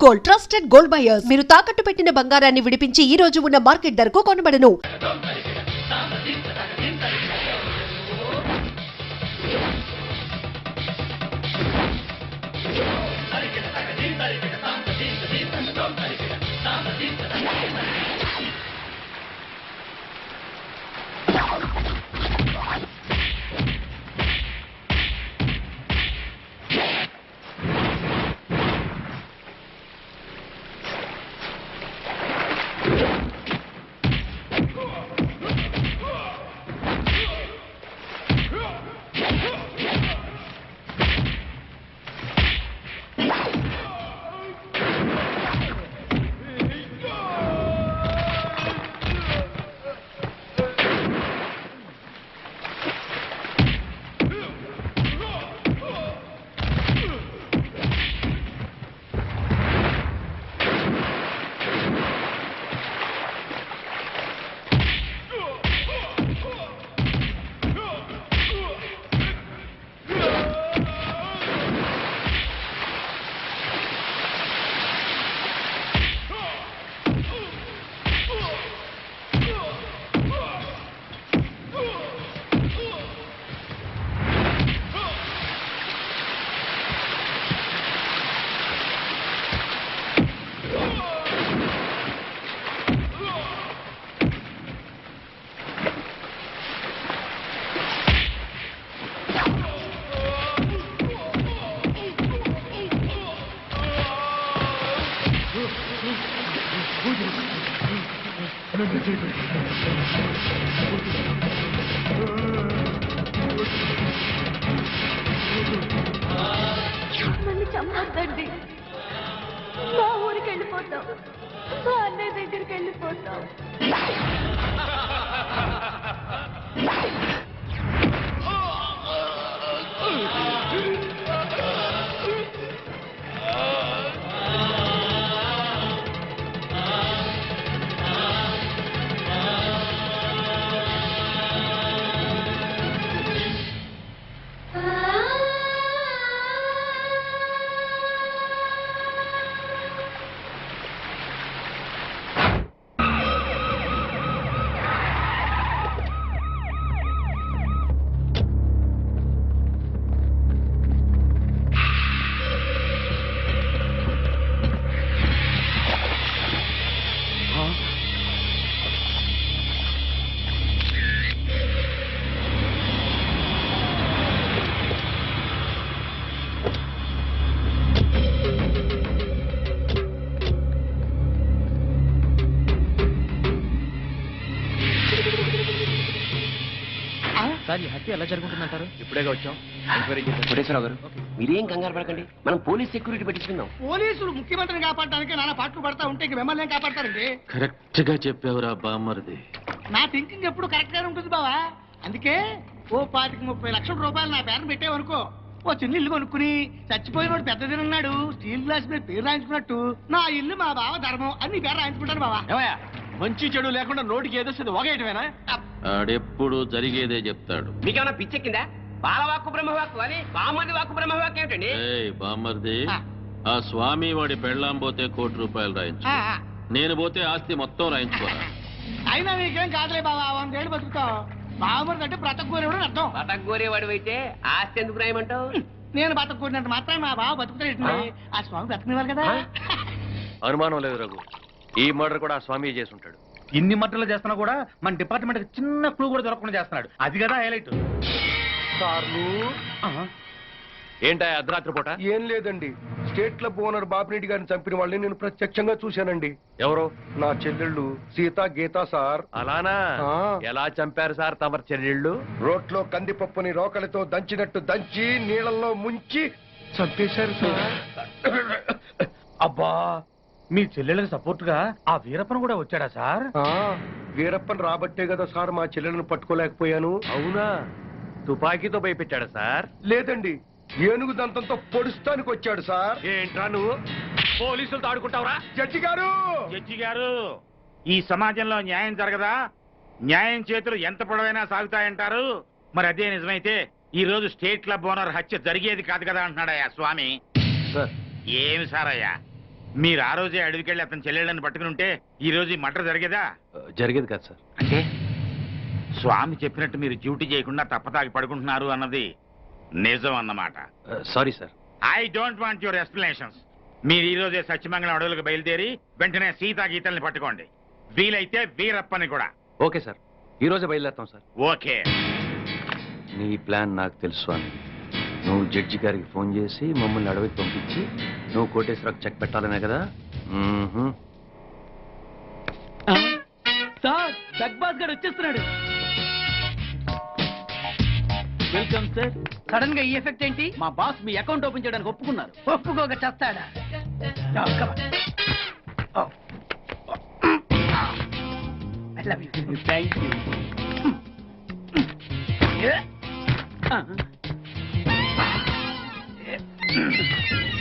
Gold trusted gold buyers. మీరు తాకట్టు పెట్టిన బంగారాన్ని విడిపించి ఈ రోజు ఉన్న మార్కెట్ ధరకు కొనబడను. నన్ను చంపొద్దండి. మా ఊరికి వెళ్ళిపోతాం, మా అన్నయ్య దగ్గరికి వెళ్ళిపోతాం. సార్, ఈ హత్య ఎలా జరుగుతుందంటారు? ఇప్పుడేగా వచ్చాం. కోటేశ్వరరావు గారు, మీరేం కంగారు పడకండి, మనం పోలీస్ సెక్యూరిటీ పెట్టించుకుందాం. పోలీసులు ముఖ్యమంత్రిని కాపాడడానికి నాన్న పాటలు పడతా ఉంటే మిమ్మల్ని ఏం కాపాడతారండి? కరెక్ట్ గా చెప్పావురా బామ్మర్ది. నా థింకింగ్ ఎప్పుడు కరెక్ట్ గానే ఉంటుంది బావా. అందుకే ఓ 25-30 లక్షల రూపాయలు నా పేరును పెట్టేవనుకో, ఓ చిన్న ఇల్లు కొనుక్కుని చచ్చిపోయినోడు పెద్దదినన్నాడు స్టీల్ గ్లాస్ మీద పేరు రాయించుకున్నట్టు నా ఇల్లు మా బావ ధర్మం అని నీ పేరు రాయించుకుంటాను బావా. మంచి చెడు లేకుండా నోటికి ఏదో వాగేయటమేనా? ఆడెప్పుడు జరిగేదే చెప్తాడు. మీకేమన్నా పిచ్చెక్కిందా? బాలవాక్కు బ్రహ్మవాక్కు అని బామ్మది వాక్కు బ్రహ్మవాక్కు ఏంటండి? బామ్మర్ది, ఆ స్వామి వాడి పెళ్ళాం పోతే ₹1,00,00,000 రాయించు, నేను పోతే ఆస్తి మొత్తం రాయించుకోరా. అయినా నీకేం కాదులే బావా, 100 ఏళ్ళు బతుకుతావు. బావమరిది అంటే బ్రతకూరేవాడు అర్థం. బతకూరేవాడు అయితే ఆస్తి ఎందుకు రాయమంటావు? నేను బతకూరినంత మాత్రం మా బావ బతుకుతాడు. ఆ స్వామి బతకనివ్వాలి కదా. అనుమానం లేదు రఘు, ఈ మర్డర్ కూడా ఆ స్వామి చేసి ఉంటాడు. ఇన్ని మట్టలు చేస్తున్నా కూడా మన డిపార్ట్మెంట్ చిన్న క్లూ కూడా దొరకకుండా చేస్తున్నాడు. అది కదా హైలైట్. ఏంటా అర్ధరాత్రి పూట? ఏం లేదండి, స్టేట్ క్లబ్ ఓనర్ బాపిరెడ్డి గారిని చంపిన వాళ్ళని నేను ప్రత్యక్షంగా చూశానండి. ఎవరు? నా చెల్లెళ్ళు సీత గీత సార్. అలానా? ఎలా చంపారు సార్ తమరు చెల్లెళ్ళు? రోట్లో కందిపప్పుని రోకలితో దంచినట్టు దంచి నీళ్ళల్లో ముంచి చంపేశారు సార్. అబ్బా, మీ చెల్లెళ్ళకి సపోర్ట్ గా ఆ వీరప్పన్ కూడా వచ్చాడా సార్? వీరప్పన్ రాబట్టే కదా సార్ మా చెల్లెలను పట్టుకోలేకపోయాను. అవునా? తుపాకీతో భయపెట్టాడా సార్? లేదండి, ఏనుగు దంతంతో పొడుస్తానికి వచ్చాడు సార్. ఏంట్రా నువ్వు పోలీసులతో ఆడుకుంటావురా? జడ్జి గారు, జడ్జి గారు, ఈ సమాజంలో న్యాయం జరగదా? న్యాయం చేతులు ఎంత పొడవైనా సాగుతాయంటారు. మరి అదే నిజమైతే ఈ రోజు స్టేట్ క్లబ్ ఓనర్ హత్య జరిగేది కాదు కదా అంటున్నాడయ్యా స్వామి. ఏమి సార్ అయ్యా, మీరు ఆ రోజే అడవికెళ్ళి అతను చెల్లెళ్ళని పట్టుకుని ఉంటే ఈ రోజు ఈ మటర్ జరిగేదా? జరిగేది కాదు సార్. అంటే స్వామి చెప్పినట్టు మీరు డ్యూటీ చేయకుండా తప్పతాగి పడుకుంటున్నారు అన్నది నిజం అన్నమాట. Sorry sir. I don't want your explanations. మీరు ఈ రోజే సత్యమంగళం అడవులకు బయలుదేరి వెంటనే సీతా గీతల్ని పట్టుకోండి. వీలైతే వీరప్పని కూడా. ఓకే సార్, ఈ రోజే బయలుదేరుతాం సార్. ఓకే. నీ ప్లాన్ నాకు తెలుసు స్వామి. నువ్వు జడ్జి గారికి ఫోన్ చేసి మమ్మల్ని అడవికి పంపించి నువ్వు కోటేశ్వరకు చెక్ పెట్టాలనే కదా? సార్ జగ్బాస్ గారు వచ్చేస్తున్నాడు. Welcome sir. సడన్ గా ఈ ఎఫెక్ట్ ఏంటి? మా బాస్ మీ అకౌంట్ ఓపెన్ చేయడానికి ఒప్పుకున్నారు. ఒప్పుకోక చేస్తాడా? Thank you.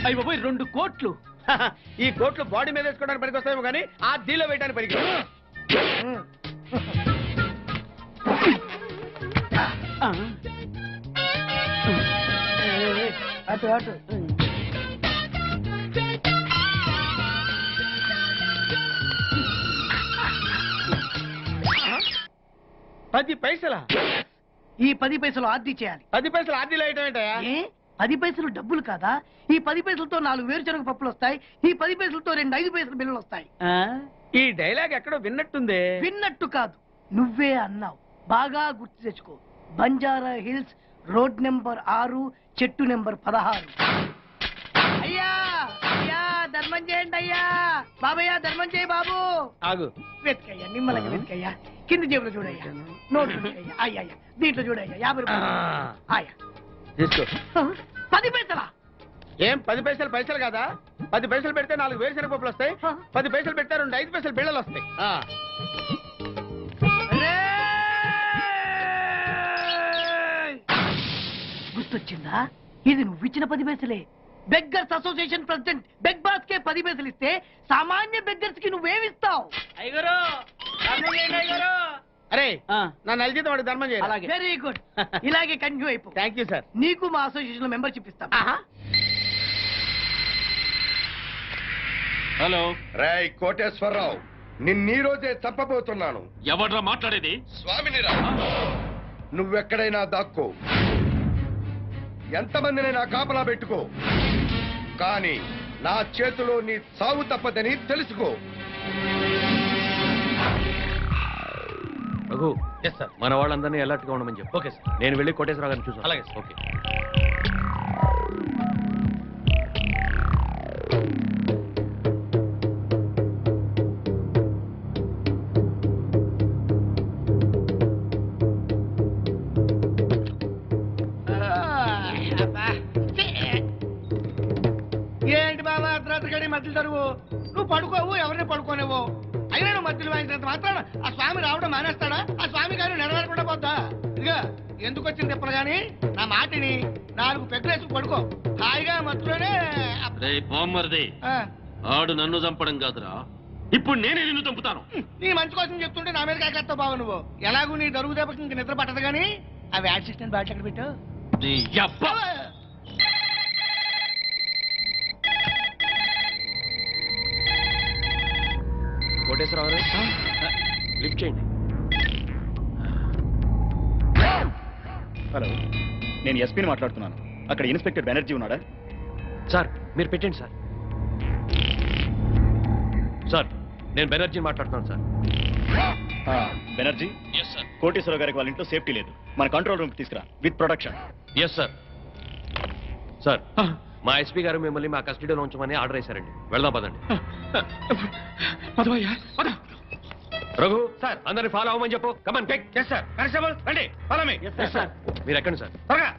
అయ్యి బాబోయ్ 2 కోట్లు. ఈ కోట్లు బాడీ మీద వేసుకోవడానికి పనికి వస్తాయేమో కానీ ఆ డీలో వేయడానికి పనికి అటు అటు. పది పైసలా? ఈ 10 పైసలు ఆర్డీ చేయాలి. 10 పైసలు ఆర్డీలో వేయటం ఏంటయ్యా? ఏ 10 పైసలు డబ్బులు కాదా? ఈ 10 పైసలతో 4 వేరుశనగ పప్పులు వస్తాయి. ఈ 10 పైసలతో 2 5 పైసలు బిల్లులు వస్తాయి. ఈ డైలాగ్ ఎక్కడో విన్నట్టుంది. విన్నట్టు కాదు, నువ్వే అన్నావు. బాగా గుర్తు తెచ్చుకో. బంజారా హిల్స్, రోడ్ నెంబర్ 6, చెట్టు నెంబర్ 16. అయ్యా అయ్యా ధర్మం చేయండి అయ్యా. బాబయ్యా ధర్మం చేయి బాబు. ఆగు. వెతుకయ్యా, నిమ్మలంగా వెతుకయ్యా. కింది జేబులో చూడయ్యా. నోట్లు చూడయ్యా. అయ్యా దీంట్లో చూడయ్యా. 50 రూపాయలు. అయ్యా తీసుకో. 10 పైసలా? ఏం 10 పైసలు పైసలు కాదా? 10 పైసలు పెడితే 4 వేరుశనగ పప్పులు వస్తాయి. 10 పైసలు పెడితే 2 5 పైసలు బిళ్ళలు వస్తాయి. గుర్తొచ్చిందా? ఇది నువ్వు ఇచ్చిన 10 పైసలే. Beggars association president beg boss కే 10 పైసలు ఇస్తే సామాన్య బెగ్గర్స్ కి నువ్వేమిస్తావు? అయ్యగారు ధర్మం చేయండి అయ్యగారు. అరే నా నెలజీతం వాడికి ధర్మం చేయాలి. అలాగే. Very good. ఇలాగే కంటిన్యూ అయిపో. Thank you sir. నీకు మా అసోసియేషన్ లో మెంబర్షిప్ ఇస్తాం. హలో. రాయ్ కోటేశ్వరరావు, నిన్నీ రోజే చంపబోతున్నాను. ఎవడ్రా మాట్లాడేది? స్వామినిరా. నువ్వెక్కడైనా దాక్కో, ఎంతమందినైనా కాపలా పెట్టుకో, కానీ నా చేతిలో నీ సావు తప్పదని తెలుసుకో. రఘు, మన వాళ్ళందరినీ అలర్ట్ గా ఉండమని చెప్పు. Okay sir. నేను వెళ్ళి కోటేశ్వరరావు గారిని చూసాను. అలాగే. ఓకే. ఏంటి బాబా అర్ధరాత్రి గడి మధ్యలో తరువు? నువ్వు పడుకోవు, ఎవరిని పడుకోనివ్వు. అయినా నువ్వు మధ్యలో వాయించినంత మాత్రాన ఆ స్వామి రావడం మానేస్తాడా? ఆ స్వామి గారు నెరవేరకుండా పోద్దా? ఇదిగా ఎందుకు వచ్చింది తిప్పలు గాని నా మాటిని 4 పెగ్గులేసి పడుకో. హాయిగా మధ్యలోనే రే బామ్మర్ది, ఆడు నన్ను చంపడం కాదురా, ఇప్పుడు నేనే నిన్ను చంపుతాను. నీ మంచి కోసం చెప్తుంటే నా మీద కాకేస్తావు బాబు నువ్వు. ఎలాగూ నీ దరుగు దెబ్బకి ఇంక నిద్ర పట్టదు గానీ ఆ వ్యాట్ సిస్టెంట్ బ్యాట్ ఎక్కడ పెట్టావు? నీ యబ్బ. కోటేశ్వరరావు గారు లిఫ్ట్ చేయండి. హలో, నేను ఎస్పీని మాట్లాడుతున్నాను. అక్కడ ఇన్స్పెక్టర్ బెనర్జీ ఉన్నాడా? సార్ మీరు పెట్టండి సార్. సార్ నేను బెనర్జీని మాట్లాడుతున్నాను సార్. బెనర్జీ, కోటేశ్వరరావు గారికి వాళ్ళ ఇంట్లో సేఫ్టీ లేదు. మన కంట్రోల్ రూమ్కి తీసుకురా with protection. Yes sir. Sir మా ఎస్పీ గారు మిమ్మల్ని మా కస్టడీలో ఉంచమని ఆర్డర్ వేశారండి. వెళ్దాం పదండి. రఘు సార్, అందరిని ఫాలో అవ్వమని చెప్పు. Come on take. Yes sir. Constable రండి, ఫాలో మీ. సార్ మీరు ఎక్కండి సార్. త్వరగా.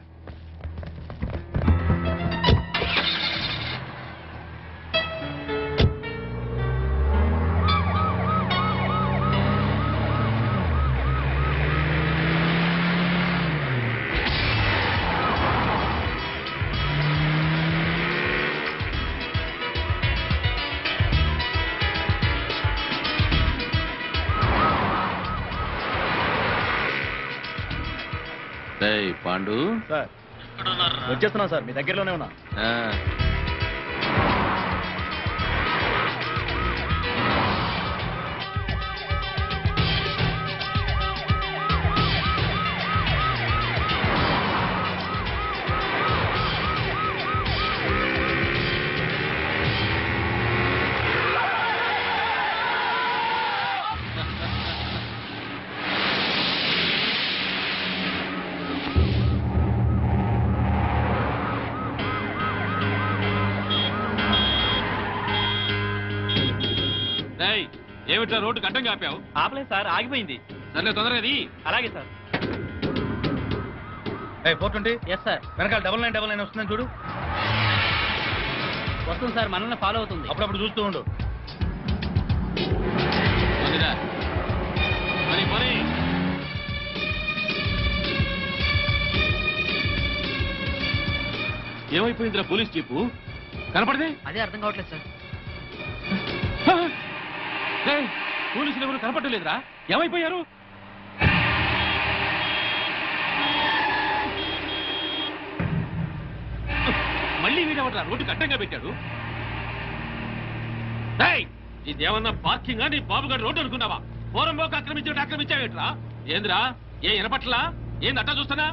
పాండు సార్ వచ్చేస్తున్నా సార్, మీ దగ్గరలోనే ఉన్నా. ఏయ్, ఏమిట్రా రోడ్డు అడ్డంగా ఆపావు? ఆపలేదు సార్, ఆగిపోయింది. సర్లే తొందరగా అది. అలాగే సార్. 420 yes sir. వెనకాల 9999 వస్తుందని చూడు. వస్తుంది సార్, మనల్ని ఫాలో అవుతుంది. అప్పుడప్పుడు చూస్తూ ఉండు. పోనీరా. పోనీ. ఏమైపోయిందిరా పోలీస్ జీపు? కనపడదే? అదే అర్థం కావట్లేదు సార్. ఏయ్, పోలీసులు ఎవరు కనపడలేదురా? ఏమైపోయారు? మళ్ళీ వీడెవడరా రోడ్డు అడ్డంగా పెట్టాడు? ఏయ్, ఇదేమన్నా పార్కింగా? నీ బాబుగారు రోడ్డు అనుకున్నావా? పోరంబోకు ఆక్రమించావేట్రా? ఏందిరా, ఏ వినపట్లా? ఏంది అట్టా చూస్తానా?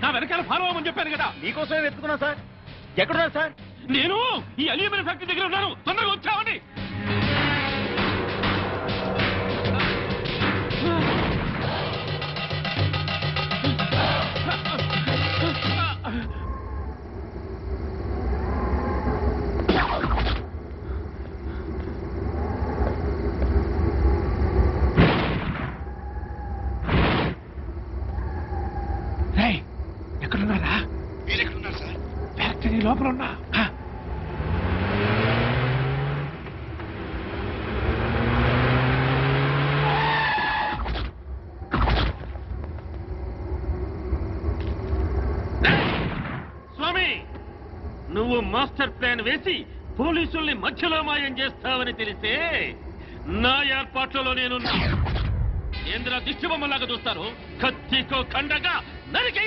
నా వెనకాల ఫాలో అవ్వమని చెప్పాను కదా. మీకోసమే వెతుకున్నా సార్. ఎక్కడున్నారు సార్? నేను ఈ అల్యూమినియం ఫ్యాక్టరీ దగ్గర ఉన్నాను. తొందరగా వచ్చావని. ఎక్కడున్నారా? మీరెక్కడున్నారు సార్? ఫ్యాక్టరీ లోపల ఉన్నా. స్వామి, నువ్వు మాస్టర్ ప్లాన్ వేసి పోలీసుల్ని మధ్యలో మాయం చేస్తావని తెలిసే నా ఏర్పాట్లలో నేను ఏంద్ర దిష్టిబొమ్మలాగా చూస్తారు. కత్తికో ఖండగా నరికి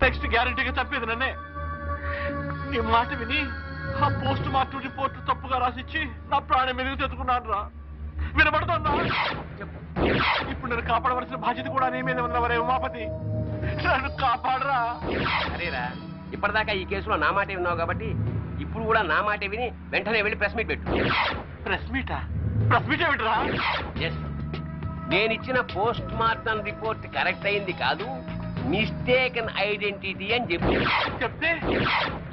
నెక్స్ట్ గ్యారంటీగా తప్పేది నన్నే. నీ మాట విని ఆ పోస్ట్ మార్టం రిపోర్ట్ తప్పుగా రాసిచ్చి నా ప్రాణం మీద తెచ్చుకున్నాను రా. వినబడుతుందా? ఇప్పుడు నేను కాపాడవలసిన బాధ్యత కూడా నీ మీద ఉన్నవరే ఉమాపతి. నన్ను కాపాడరా. అరేరా, ఇప్పటిదాకా ఈ కేసులో నా మాటే విన్నావు కాబట్టి ఇప్పుడు కూడా నా మాటే విని వెంటనే వెళ్ళి ప్రెస్ మీట్ పెట్టు. ప్రెస్ మీటా? ప్రెస్ మీట్ ఏమిట్రా? ఎస్, నేనిచ్చిన పోస్ట్ మార్టం రిపోర్ట్ కరెక్ట్ అయింది కాదు, మిస్టేకన్ ఐడెంటిటీ అని చెప్పి చెప్తే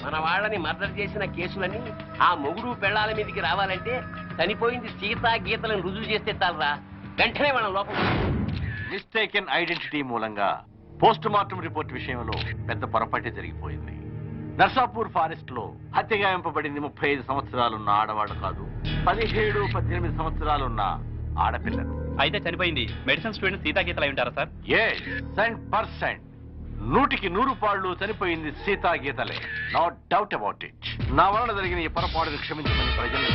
మన వాళ్ళని మర్డర్ చేసిన కేసులన్నీ ఆ మొగుడు పెళ్ళాల మీదకి రావాలంటే చనిపోయింది సీతా గీతలను రుజువు చేస్తే చాలరా, వెంటనే మన లోపల. మిస్టేకెన్ ఐడెంటిటీ మూలంగా పోస్ట్ మార్టం రిపోర్ట్ విషయంలో పెద్ద పొరపాటే జరిగిపోయింది. నర్సాపూర్ ఫారెస్ట్ లో హత్యగాయింపబడింది 35 సంవత్సరాలున్న ఆడవాడు కాదు, 17-18 సంవత్సరాలున్న ఆడపిల్లలు. అయితే చనిపోయింది మెడిసిన్ స్టూడెంట్ సీతాగీతలు అయి ఉంటారా సార్? 100%, 100కి 100 చనిపోయింది సీతా గీతలే. No doubt about it. నా వలన జరిగిన ఈ పొరపాటును క్షమించమని ప్రజలను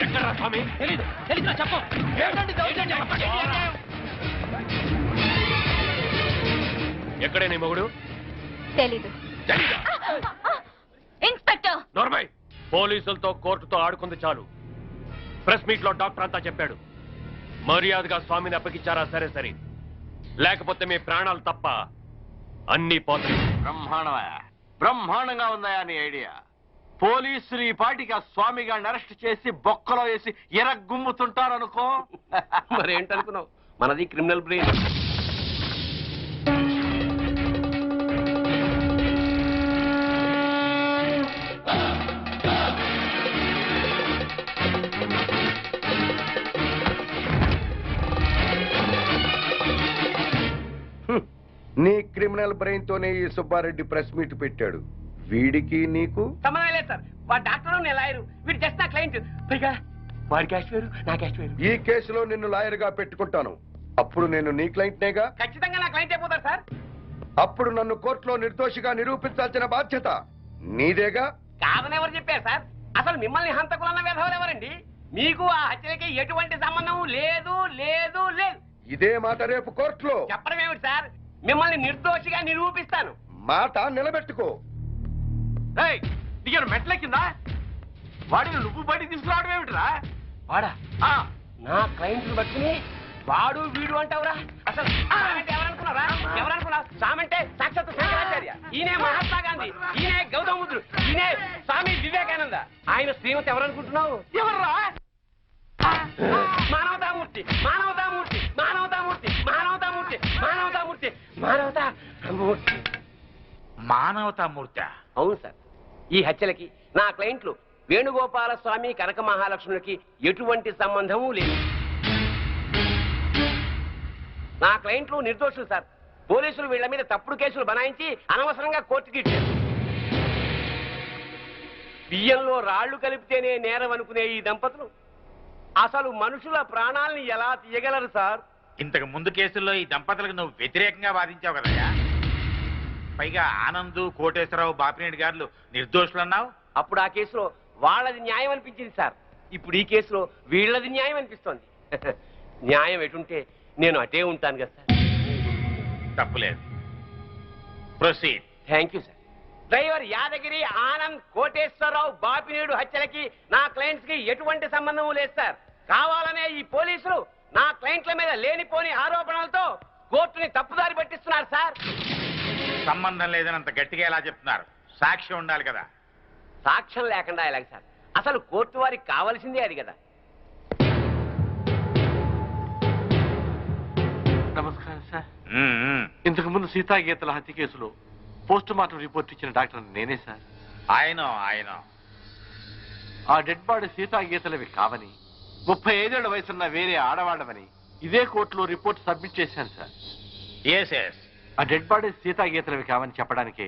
ఎక్కడ స్వామి? తెలీదు చెప్పు. ఎక్కడే నీ మొగుడు? తెలీదు. ఇన్స్పెక్టర్ నోర్మై, పోలీసులతో కోర్టుతో ఆడుకుంది చాలు. ప్రెస్ మీట్ లో డాక్టర్ అంతా చెప్పాడు. మర్యాదగా స్వామిని అప్పగించారా సరే సరే, లేకపోతే మీ ప్రాణాలు తప్ప అన్ని పోతాయి. బ్రహ్మాండంగా ఉందా నీ ఐడియా? పోలీసులు ఈ పాటికి ఆ స్వామి గారిని అరెస్ట్ చేసి బొక్కలో వేసి ఎరగుమ్ముతుంటారనుకో. మరేంటనుకున్నావు, మనది క్రిమినల్ బ్రెయిన్. నీ క్రిమినల్ బ్రెయిన్ తోనే ఈ సుబ్బారెడ్డి ప్రెస్ మీట్ పెట్టాడు. వీడికి నీకు సంబంధం లేదు సార్. వాడు డాక్టర్, నేను లాయరు, వీడు జస్ట్ నా క్లయింట్. పైగా వాడి క్యాష్ వేరు, నా క్యాష్ వేరు. ఈ కేసులో నిన్ను లాయర్ గా పెట్టుకుంటాను. అప్పుడు నేను నీ క్లయింట్ నేగా. ఖచ్చితంగా నా క్లయింట్ అయిపోతారు సార్. అప్పుడు నన్ను కోర్టులో నిర్దోషిగా నిరూపించాల్సిన బాధ్యత నీదేగా. కాదని ఎవరు చెప్పారు సార్? అసలు మిమ్మల్ని హంతకులన్న విధవలు ఎవరండి? మీకు ఆ హత్యలకి ఎటువంటి సంబంధం లేదు లేదు లేదు. ఇదే మాట రేపు కోర్టులో చెప్పడం ఏమిటి సార్? మిమ్మల్ని నిర్దోషిగా నిరూపిస్తాను. మాట నిలబెట్టుకో. నీకు మెట్లెక్కిందా? వాడిని నువ్వు బయటికి తీసుకురావడం ఏమిటిరా? వాడా? నా క్లయింట్లు బట్టుకుని వాడు వీడు అంటావురా? అసలు ఎవరనుకున్నారా? ఎవరనుకున్నావు? సామంటే సాక్షాత్ శంకరాచార్య, ఈయనే మహాత్మా గాంధీ, ఈయనే గౌతమ బుద్ధుడు, ఈయనే స్వామి వివేకానంద. ఆయన శ్రీమతి ఎవరనుకుంటున్నావు? ఎవర్రా? మానవతామూర్తి, మానవతామూర్తి, మానవతామూర్తి, మానవతామూర్తి, మానవతామూర్తి, మానవతామూర్తి. మానవతామూర్తి? అవును సార్. ఈ హత్యలకి నా క్లయింట్లు వేణుగోపాల స్వామి, కనక మహాలక్ష్ములకి ఎటువంటి సంబంధము లేదు. నా క్లయింట్లు నిర్దోషులు సార్. పోలీసులు వీళ్ల మీద తప్పుడు కేసులు బనాయించి అనవసరంగా కోర్టుకి ఇచ్చారు. బియ్యంలో రాళ్లు కలిపితేనే నేరం అనుకునే ఈ దంపతులు అసలు మనుషుల ప్రాణాలని ఎలా తీయగలరు సార్? ఇంతకు ముందు కేసుల్లో ఈ దంపతులకు నువ్వు వ్యతిరేకంగా వాదించావు కదయ్యా. పైగా ఆనంద్, కోటేశ్వరరావు, బాపినేని గారు నిర్దోషులన్నావు. అప్పుడు ఆ కేసులో వాళ్ళది న్యాయం అనిపించింది సార్. ఇప్పుడు ఈ కేసులో వీళ్ళది న్యాయం అనిపిస్తోంది. న్యాయం ఎటుంటే నేను అటే ఉంటాను కదా సార్. తప్పులేదు. Proceed. Thank you sir. Driver Yadagiri, Anand, Koteswararao, Bapineedu హత్యలకి నా క్లయింట్స్ కి ఎటువంటి సంబంధం లేదు సార్. కావాలనే ఈ పోలీసులు నా క్లయింట్ల మీద లేనిపోని ఆరోపణలతో కోర్టుని తప్పుదారి పట్టిస్తున్నారు సార్. సంబంధం లేదని అంత గట్టిగా ఎలా చెప్తున్నారు? సాక్ష్యం ఉండాలి కదా. సాక్ష్యం లేకుండా ఎలాగ సార్? అసలు కోర్టు వారికి కావాల్సిందే అది కదా. నమస్కారం సార్. ఇంతకు ముందు సీతాగీతల హత్య కేసులో పోస్ట్ మార్టం రిపోర్ట్ ఇచ్చిన డాక్టర్ నేనే సార్. ఆయన ఆ డెడ్ బాడీ సీతాగీతలవి కావని, 35 ఏళ్ల వయసున్న వేరే ఆడవాళ్ళవని ఇదే కోర్టులో రిపోర్ట్ సబ్మిట్ చేశాను సార్. ఎస్. ఆ డెడ్ బాడీ సీతాగీతలవి కావని చెప్పడానికి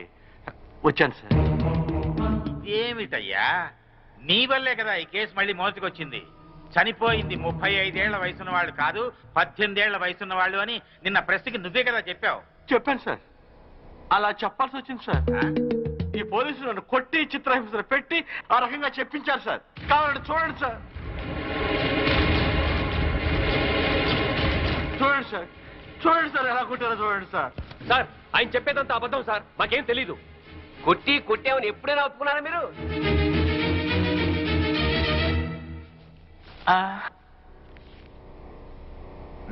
వచ్చాను సార్. ఏమిటయ్యా, నీ వల్లే కదా ఈ కేసు మళ్ళీ మోసుకొచ్చింది. చనిపోయింది 35 ఏళ్ల వయసున్న వాళ్ళు కాదు 18 ఏళ్ల వయసున్న వాళ్ళు అని నిన్న ప్రెస్కి నువ్వే కదా చెప్పావు. చెప్పాను సార్, అలా చెప్పాల్సి వచ్చింది సార్. ఈ పోలీసులు నన్ను కొట్టి చిత్రహింసలు పెట్టి ఆ రకంగా చెప్పించారు సార్. కావాలంటే చూడండి సార్, చూడండి సార్, చూడండి సార్ ఎలా కొట్టారో చూడండి సార్. సార్ ఆయన చెప్పేదంత అబద్ధం సార్, మాకేం తెలీదు. కొట్టామని ఎప్పుడైనా ఒప్పుకున్నారా మీరు?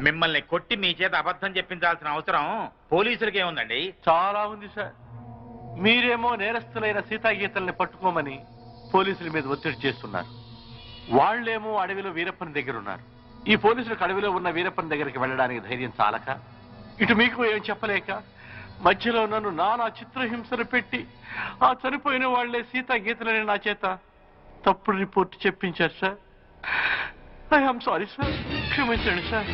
మిమ్మల్ని కొట్టి మీ చేత అబద్ధం చెప్పించాల్సిన అవసరం పోలీసులకే ఉందండి. చాలా ఉంది సార్. మీరేమో నేరస్తులైన సీతాగీతల్ని పట్టుకోమని పోలీసుల మీద ఒత్తిడి చేస్తున్నారు. వాళ్లేమో అడవిలో వీరప్పని దగ్గర ఉన్నారు. ఈ పోలీసులకు అడవిలో ఉన్న వీరప్పని దగ్గరికి వెళ్ళడానికి ధైర్యం చాలక, ఇటు మీకు ఏం చెప్పలేక మధ్యలో నన్ను నానా చిత్రహింసలు పెట్టి ఆ చనిపోయిన వాళ్లే సీతాగీతలని నా చేత తప్పుడు రిపోర్ట్ చెప్పించారు sir. I am sorry sir, క్షమించండి సార్.